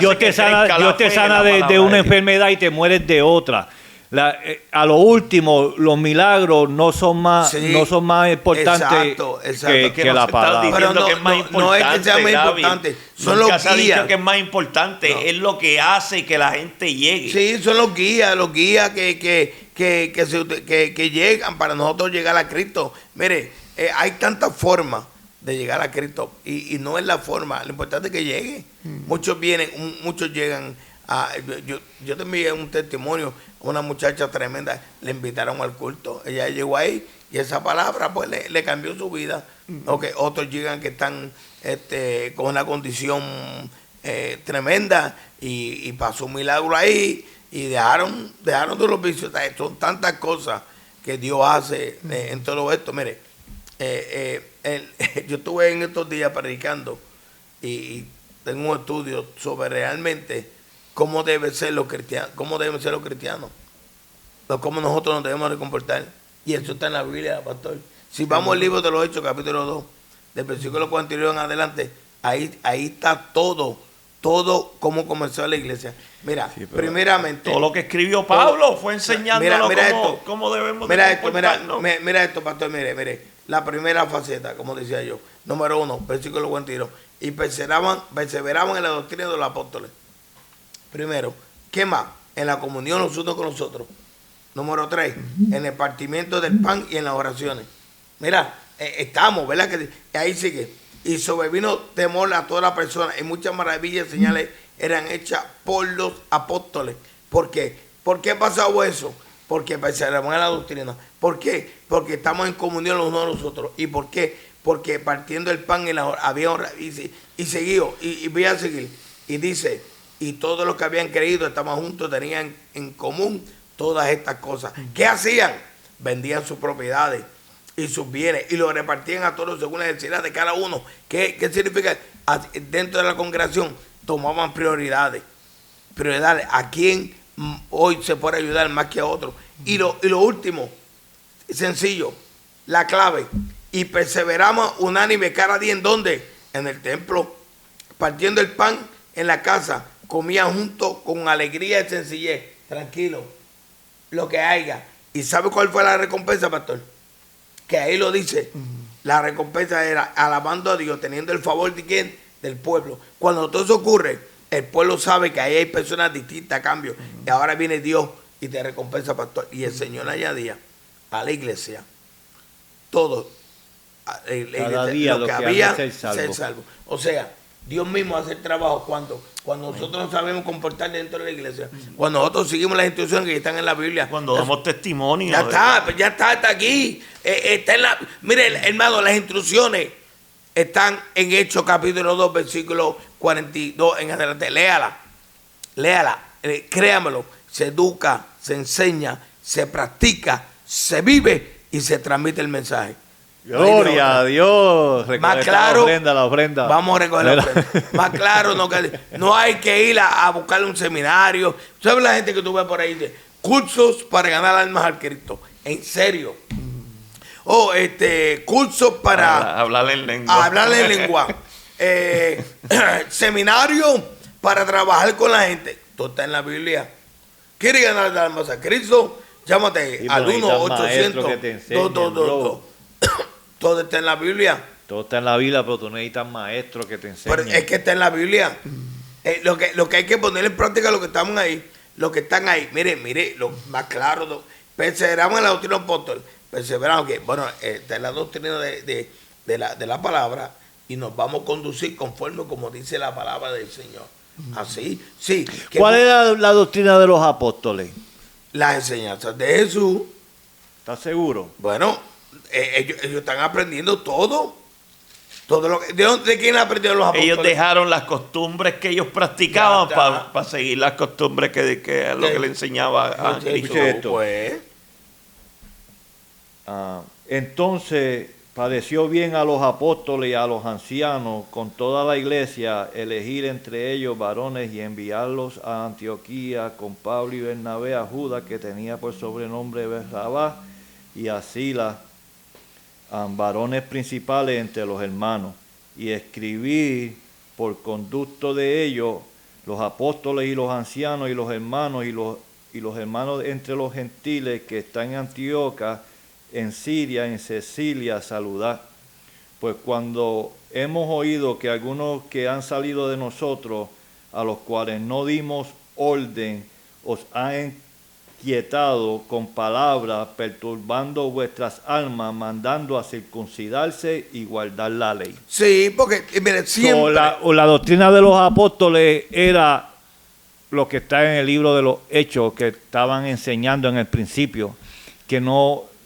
Dios te sana de una enfermedad y te mueres de otra. A lo último, los milagros no son más importantes que la palabra. Pero no es que sea más importante, son los guías. Dicho que es más importante, es lo que hace que la gente llegue. Sí, son los guías que llegan para nosotros llegar a Cristo. Mire, hay tantas formas de llegar a Cristo y no es la forma, lo importante es que llegue. Muchos llegan Yo te envié un testimonio, una muchacha tremenda, le invitaron al culto, ella llegó ahí y esa palabra pues le cambió su vida. Okay, otros llegan que están con una condición tremenda y pasó un milagro ahí y dejaron de los vicios. Son tantas cosas que Dios hace en todo esto. Mire, yo estuve en estos días predicando y tengo un estudio sobre realmente cómo deben ser los cristianos, cómo nosotros nos debemos de comportar. Y eso está en la Biblia, pastor. Si vamos al libro de los Hechos, capítulo 2, del versículo 41 en adelante, ahí está todo cómo comenzó la iglesia. Mira, sí, primeramente... Todo lo que escribió Pablo fue enseñándonos cómo debemos de comportarnos. Mira esto, pastor, mire. La primera faceta, como decía yo. Número 1, versículo 42. Y perseveraban en la doctrina de los apóstoles. Primero, ¿qué más? En la comunión los unos con los otros. Número 3, en el partimiento del pan y en las oraciones. Mira, estamos, ¿verdad? Que ahí sigue. Y sobrevino temor a toda la persona y muchas maravillas y señales eran hechas por los apóstoles. ¿Por qué? ¿Por qué ha pasado eso? Porque perseveramos en la doctrina. ¿Por qué? Porque estamos en comunión los unos con los otros. ¿Y por qué? Porque partiendo el pan y y seguido, y voy a seguir. Y dice, y todos los que habían creído estaban juntos, tenían en común todas estas cosas. ¿Qué hacían? Vendían sus propiedades y sus bienes y los repartían a todos según la necesidad de cada uno. ¿Qué significa? Dentro de la congregación tomaban prioridades. ¿A quién hoy se puede ayudar más que a otro? Y lo último, sencillo, la clave. Y perseveramos unánime cada día. ¿En dónde? En el templo, partiendo el pan en la casa, comían juntos con alegría y sencillez, tranquilo, lo que haya. ¿Y sabe cuál fue la recompensa, pastor? Que ahí lo dice. La recompensa era alabando a Dios, teniendo el favor de quién, del pueblo. Cuando todo eso ocurre, el pueblo sabe que ahí hay personas distintas a cambio. Y ahora viene Dios y te recompensa, pastor. Y el Señor añadía a la iglesia todo. Cada día lo que había ser salvo. O sea, Dios mismo hace el trabajo cuando nosotros no sabemos comportar dentro de la iglesia, cuando nosotros seguimos las instrucciones que están en la Biblia, cuando damos testimonio. Ya está aquí. Mire, hermano, las instrucciones están en Hechos capítulo 2, versículo 42 en adelante. Léala, créamelo, se educa, se enseña, se practica, se vive y se transmite el mensaje. Gloria a Dios. Más claro, la ofrenda. Vamos a recoger la ofrenda. Más claro, no hay que ir a buscar un seminario. ¿Sabes la gente que tú ves por ahí? Dice, cursos para ganar almas al Cristo. En serio. Cursos para hablarle en lengua. Seminario para trabajar con la gente. Todo está en la Biblia. ¿Quieres ganar almas a Cristo? Llámate al 1-800-222. Todo está en la Biblia. Todo está en la Biblia, pero tú necesitas maestros que te enseñen. Pero es que está en la Biblia. Lo que hay que poner en práctica lo que estamos ahí, lo que están ahí. Mire, lo más claro. Perseveramos en la doctrina apóstol. Perseveramos que, bueno, está en la doctrina de la palabra y nos vamos a conducir conforme como dice la palabra del Señor. Así, sí. ¿Cuál era la doctrina de los apóstoles? Las enseñanzas de Jesús. ¿Estás seguro? Bueno, ellos están aprendiendo todo. ¿De quién aprendieron los apóstoles? Ellos dejaron las costumbres que ellos practicaban para seguir las costumbres que es lo que le enseñaba a Cristo. Pues. Entonces pareció bien a los apóstoles y a los ancianos con toda la iglesia elegir entre ellos varones y enviarlos a Antioquía con Pablo y Bernabé, a Judas, que tenía por sobrenombre Barrabás, y a Silas, varones principales entre los hermanos, y escribir por conducto de ellos los apóstoles y los ancianos y los hermanos y los hermanos entre los gentiles que están en Antioquía, en Siria, en Cecilia, saludar. Pues cuando hemos oído que algunos que han salido de nosotros, a los cuales no dimos orden, os han inquietado con palabras, perturbando vuestras almas, mandando a circuncidarse y guardar la ley. Sí, porque mire, siempre... La doctrina de los apóstoles era lo que está en el libro de los Hechos que estaban enseñando en el principio, que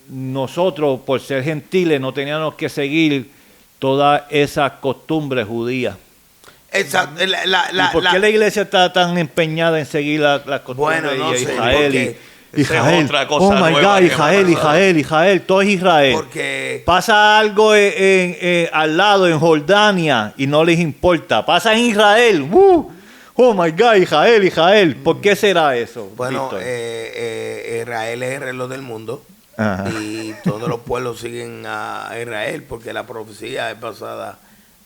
nosotros por ser gentiles no teníamos que seguir todas esas costumbres judías. Exacto. ¿Y por qué la iglesia está tan empeñada en seguir las costumbres Bueno, no de sé, Israel? porque esa es otra cosa oh my nueva God, que va a pasar. Israel, todo es Israel. Porque Pasa algo al lado, en Jordania, y no les importa. Pasa en Israel. Oh my God, Israel. ¿Por qué será eso? bueno, Víctor? Israel es el reloj del mundo. Ajá. Y todos los pueblos siguen a Israel porque la profecía es basada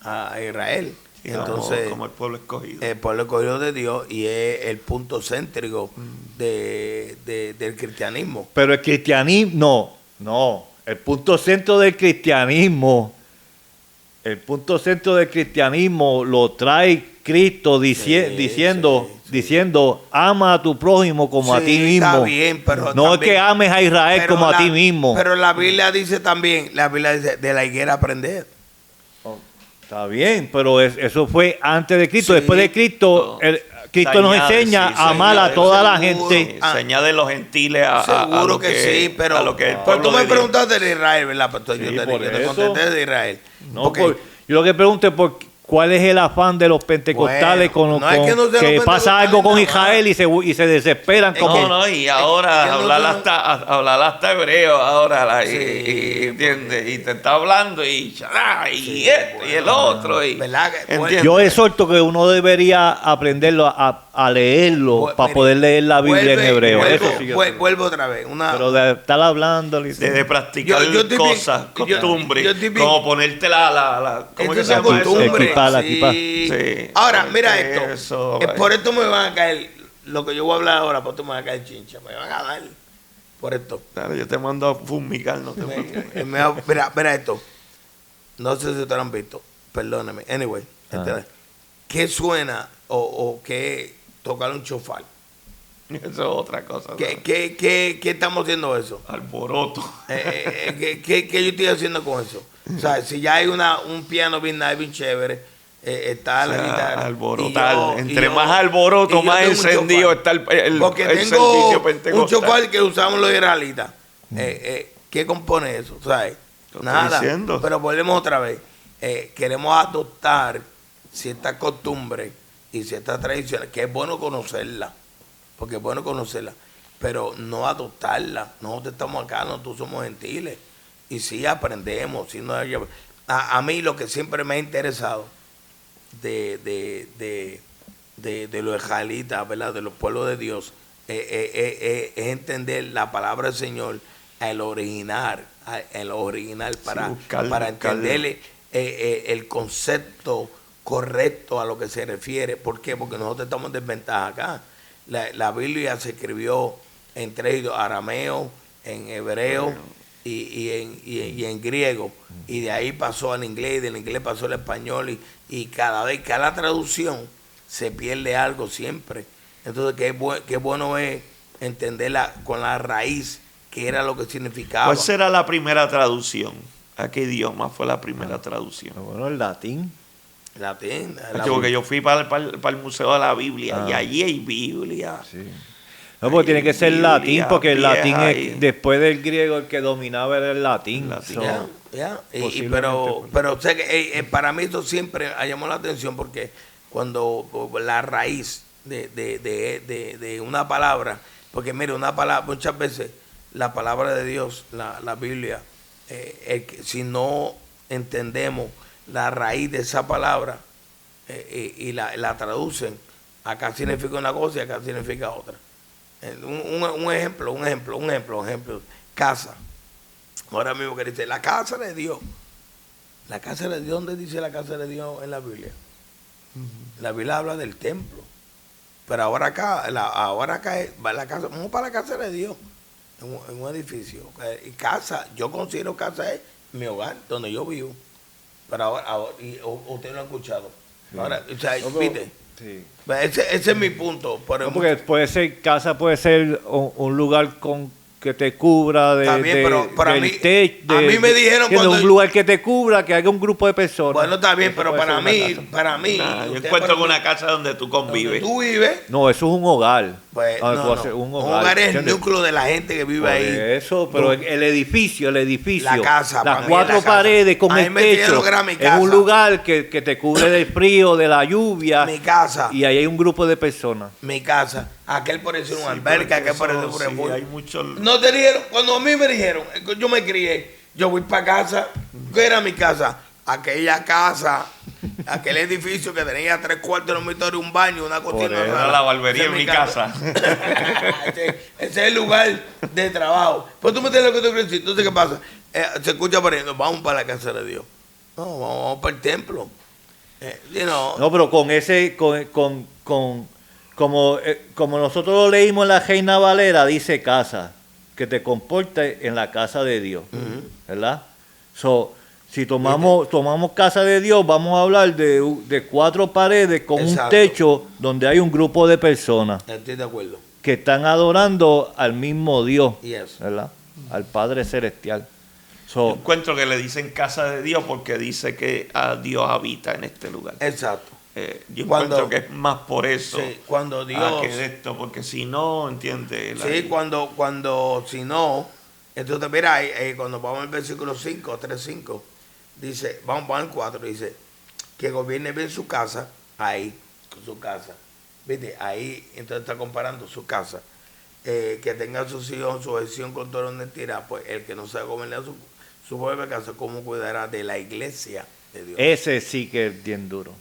a Israel. Sí, Entonces, como el pueblo escogido. el pueblo escogido de Dios y es el punto céntrico del cristianismo. Pero el cristianismo, no. El punto centro del cristianismo lo trae Cristo diciendo, ama a tu prójimo como a ti mismo. Está bien, pero no también, es que ames a Israel pero como a ti mismo. Pero la Biblia dice también, de la higuera aprender. Está bien, pero eso fue antes de Cristo. Sí. Después de Cristo, Cristo nos enseña a amar a toda la gente. Se añade los gentiles a Seguro lo que sí, pero a lo que el pues pueblo tú me de Dios. preguntaste de Israel, ¿verdad? Pues Sí, yo por te eso. contesté de Israel. No, Ok. yo lo que pregunto es cuál es el afán de los pentecostales Bueno, con no es que no sean que los pasa algo con pentecostales Israel y se desesperan como No, y ahora que no hablar hasta hebreo ahora, Sí, y ¿entiendes? Y te está hablando y Sí, esto y el otro. Y, ¿verdad que- ¿entiendes? yo exhorto que uno debería aprenderlo a leerlo Pues, para mire, poder leer la Biblia en hebreo. Vuelvo, Eso sí yo sé. vuelvo otra vez. Pero de estar hablando de practicar Yo estoy bien- cosas, costumbres, yo estoy bien- como ponerte ¿cómo que Esto se es llama eso? costumbre. Equipar, Sí. equipar. Sí. Ahora, mira Eso, esto. vaya. Por esto me van a caer, lo que yo voy a hablar ahora, por esto me van a caer chincha. Me van a dar por esto. Claro, yo te mando a fumigar, no te preocupes. Mira esto. No sé si te lo han visto. Perdóname. Anyway. ¿Qué suena o qué tocar un chofar? Eso es otra cosa. ¿Qué estamos haciendo eso? Alboroto. ¿Qué yo estoy haciendo con eso? O sea, si ya hay un piano bien nice, bien chévere, está la guitarra. Alborotar. Entre más alboroto, más encendido está el porque el tengo servicio un pentecostal. chofar que usamos los israelitas. ¿Qué compone eso? ¿Sabes? Lo estoy Nada. diciendo. Pero volvemos otra vez. Queremos adoptar ciertas costumbres y ciertas tradiciones, que es bueno conocerlas, porque es bueno conocerlas, pero no adoptarlas. Nosotros estamos acá, nosotros somos gentiles, y sí aprendemos. Sí a mí lo que siempre me ha interesado de los israelitas, ¿verdad? De los pueblos de Dios, es entender la palabra del Señor, el original, para buscarle. entenderle el concepto correcto a lo que se refiere. ¿Por qué? Porque nosotros estamos en desventaja acá. La Biblia se escribió en tres idiomas: arameo, en hebreo y en griego. Y de ahí pasó al inglés, y del inglés pasó al español. Y cada traducción se pierde algo siempre. Entonces, qué bueno es entenderla con la raíz, que era lo que significaba. ¿Cuál será la primera traducción? ¿A qué idioma fue la primera traducción? Bueno, el latín. Latín. Porque yo fui para el Museo de la Biblia y Ah. allí hay Biblia. Sí. No, porque tiene que ser Biblia latín, porque el latín vieja es, después del griego, el que dominaba era el latín. Latín. So, Pero posiblemente, sé que para mí esto siempre ha llamado la atención, porque cuando la raíz de una palabra, porque mire, una palabra, muchas veces la palabra de Dios, la Biblia, si no entendemos la raíz de esa palabra y la traducen, acá significa una cosa y acá significa otra. Un ejemplo, casa. Ahora mismo que dice la casa de Dios. La casa de Dios, ¿dónde dice la casa de Dios en la Biblia? La Biblia habla del templo. Pero ahora acá va la casa, vamos para la casa de Dios, en un edificio. Y casa, yo considero casa es mi hogar, donde yo vivo. Pero ahora usted lo ha escuchado. Ahora, o sea, ¿viste? sí. Ese es mi punto. No, porque puede ser, casa puede ser un lugar con que te cubra Está bien, pero a del mí- techo, a mí me dijeron de cuando- un lugar que te cubra, que haga un grupo de personas. Bueno, está bien, Eso pero puede ser una casa. para mí, Nah, yo usted encuentro para con mí, una casa donde tú donde convives. tú vives, No, eso es un hogar. pues Donde no, tú no. haces Un hogar es el ¿entiendes? núcleo de la gente que vive Por ahí. eso, pero No. el edificio, La casa, para las mí es la 4 casa. paredes con A mí el me dijeron techo, que era mi es casa. un lugar que te cubre del frío, de la lluvia, Mi casa, y ahí hay un grupo de personas. mi casa. Aquel por decir un Sí, alberca, pero aquel por eso, decir un sí, refugio. hay muchos... No te dijeron, cuando a mí me dijeron, yo me crié, yo voy para casa, ¿qué era mi casa? Aquella casa, aquel edificio que tenía 3 cuartos, un dormitorio, un baño, una cocina. eso. Era la barbería en mi casa. Ese es el lugar de trabajo. Pues tú me entiendes lo que te quiero decir. Entonces, ¿qué pasa? Se escucha por ahí, nos vamos para la casa de Dios. No, vamos para el templo. No, pero con ese, como nosotros lo leímos en la Reina Valera, dice casa, que te comportes en la casa de Dios, ¿verdad? So, si tomamos casa de Dios, vamos a hablar de 4 paredes con Exacto. un techo donde hay un grupo de personas Estoy de acuerdo. que están adorando al mismo Dios, Yes. ¿verdad? Al Padre Celestial. Yo So, encuentro que le dicen casa de Dios porque dice que Dios habita en este lugar. Exacto. Yo Cuando- encuentro que es más por eso Sí, cuando Dios... que de esto, porque si no, ¿entiendes? Sí, cuando si no, entonces mira, cuando vamos al versículo 5, 3:5, dice, vamos al 4, dice, que gobierne bien su casa, ahí, su casa, ¿viste? Ahí, entonces está comparando su casa, que tenga sus hijos, su gestión con toda honestidad, pues el que no sabe gobernar su propia casa, ¿cómo cuidará de la iglesia de Dios? ese sí que es bien duro.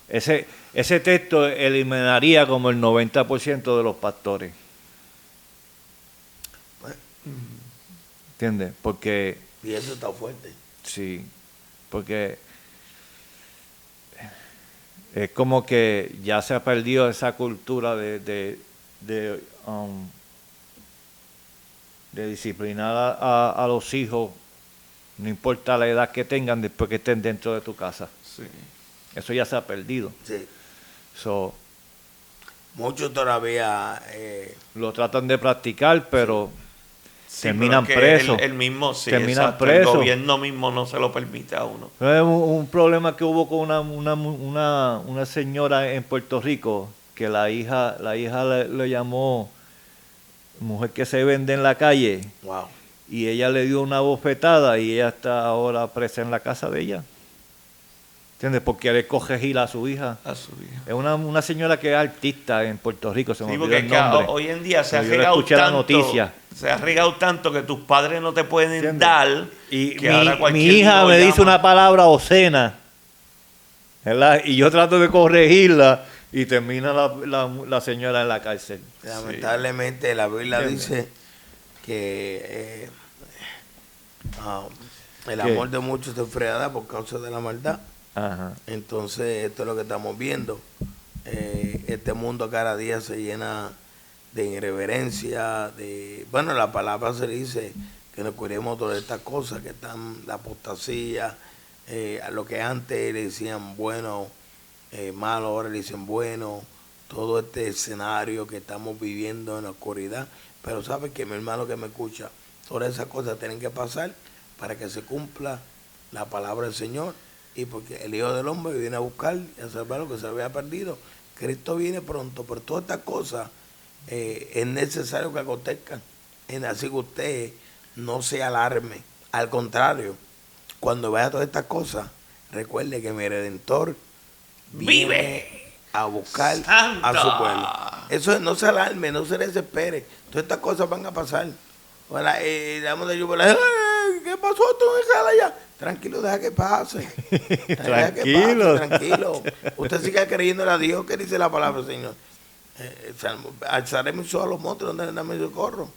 Ese texto eliminaría como el 90% de los pastores. Pues, ¿Entiendes? Porque, y eso está fuerte. sí, porque es como que ya se ha perdido esa cultura de disciplinar a los hijos, no importa la edad que tengan, después que estén dentro de tu casa. Sí. Eso ya se ha perdido. Sí. So, Muchos todavía... lo tratan de practicar, pero Sí, terminan pero es que presos. El mismo, sí, Terminan exacto, presos. el gobierno mismo no se lo permite a uno. Es un problema que hubo con una señora en Puerto Rico, que la hija le llamó mujer que se vende en la calle, Wow. y ella le dio una bofetada y ella está ahora presa en la casa de ella. ¿Entiendes? Porque le coge gila a su hija. A su hija. Es una señora que es artista en Puerto Rico, se me Sí, olvidó porque el es que nombre. hoy en día se ha Pero yo le regado escuché la tanto, noticia. se ha regado tanto que tus padres no te pueden ¿Entiendes? dar. Y que ahora mi cualquier hija niño me dice llama. una palabra obscena, ¿verdad? Y yo trato de corregirla y termina la señora en la cárcel. Lamentablemente la Biblia ¿Entiendes? dice que el ¿Qué? amor de muchos se enfriará por causa de la maldad. Ajá. Entonces esto es lo que estamos viendo. Este mundo cada día se llena de irreverencia, bueno, la palabra se dice que nos cuidemos de todas estas cosas que están, la apostasía, a lo que antes le decían bueno, malo, ahora le dicen bueno, todo este escenario que estamos viviendo en la oscuridad. Pero sabe que mi hermano que me escucha, todas esas cosas tienen que pasar para que se cumpla la palabra del Señor. Y porque el Hijo del Hombre viene a buscar y a salvar lo que se había perdido. Cristo viene pronto, pero todas estas cosas es necesario que acontezcan. Así que usted no se alarme. Al contrario, cuando vea todas estas cosas, recuerde que mi Redentor vive a buscar ¡Santo! a su pueblo. Eso es, no se alarme, no se desespere. Todas estas cosas van a pasar. Hola, damos de lluvia, "Ay, ¿qué pasó? ¿Tú déjala allá?" Tranquilo, deja que pase. Deja que Tranquilo. pase, tranquilo. Usted siga creyendo a Dios que dice la palabra del Señor. Alzaré mis ojos a los montes donde anda mi socorro.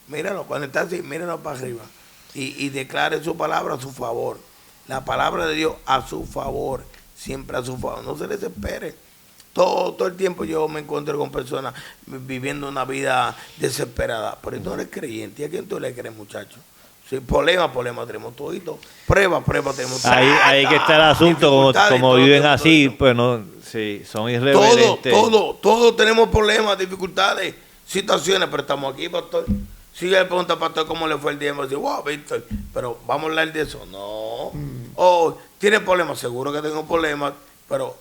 Míralo, cuando está así, míralo para arriba. Y declare su palabra a su favor. La palabra de Dios a su favor. Siempre a su favor. No se desespere. Todo el tiempo yo me encuentro con personas viviendo una vida desesperada. Pero tú no eres creyente. ¿Y a quién tú le crees, muchacho? Sí, problema tenemos todito. Prueba tenemos todito. Ahí que está el asunto, Dificultades, como todo viven tenemos así, todito. pues no, sí, son irreverentes. Todos tenemos problemas, dificultades. situaciones, pero estamos aquí, pastor. Si yo le pregunto al pastor cómo le fue el día, me dice, wow, Víctor, pero vamos a hablar de eso. No. Oh, ¿tiene problemas? Seguro que tengo problemas, pero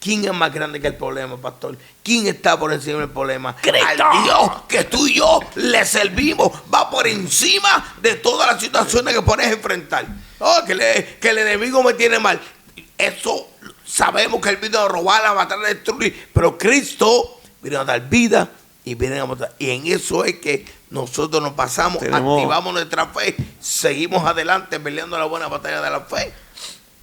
¿quién es más grande que el problema, pastor? ¿Quién está por encima del problema? ¡Cristo! Al Dios que tú y yo le servimos, va por encima de todas las situaciones que puedes enfrentar. Oh, que el enemigo me tiene mal. Eso sabemos que él vino a robar, a matar, a destruir, pero Cristo vino a dar vida y viene a matar. Y en eso es que nosotros nos pasamos, activamos nuestra fe, seguimos adelante peleando la buena batalla de la fe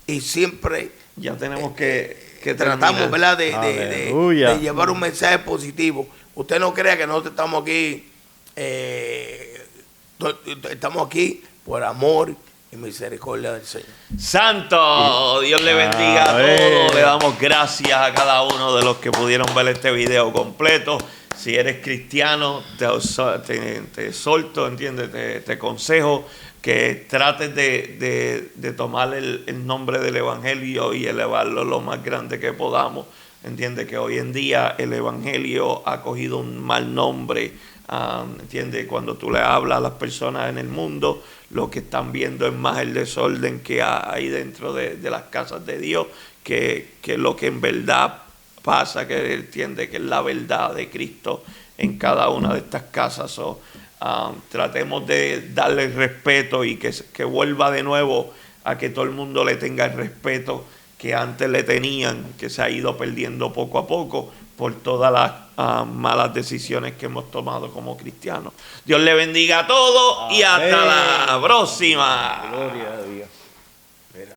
y siempre ya tenemos que tratamos, ¿verdad? De llevar un mensaje positivo. Usted no crea que nosotros estamos aquí, por amor y misericordia del Señor. Santo, Dios le bendiga a todos. Le damos gracias a cada uno de los que pudieron ver este video completo. Si eres cristiano, te exhorto, ¿entiendes? Te aconsejo que trates de tomar el nombre del Evangelio y elevarlo lo más grande que podamos. Entiende que hoy en día el Evangelio ha cogido un mal nombre. Entiende, cuando tú le hablas a las personas en el mundo, lo que están viendo es más el desorden que hay dentro de las casas de Dios, que lo que en verdad pasa, que entiende que es la verdad de Cristo en cada una de estas casas. Tratemos de darle respeto y que vuelva de nuevo a que todo el mundo le tenga el respeto que antes le tenían, que se ha ido perdiendo poco a poco por todas las malas decisiones que hemos tomado como cristianos. Dios le bendiga a todos. Amén. Y hasta la próxima. Gloria a Dios.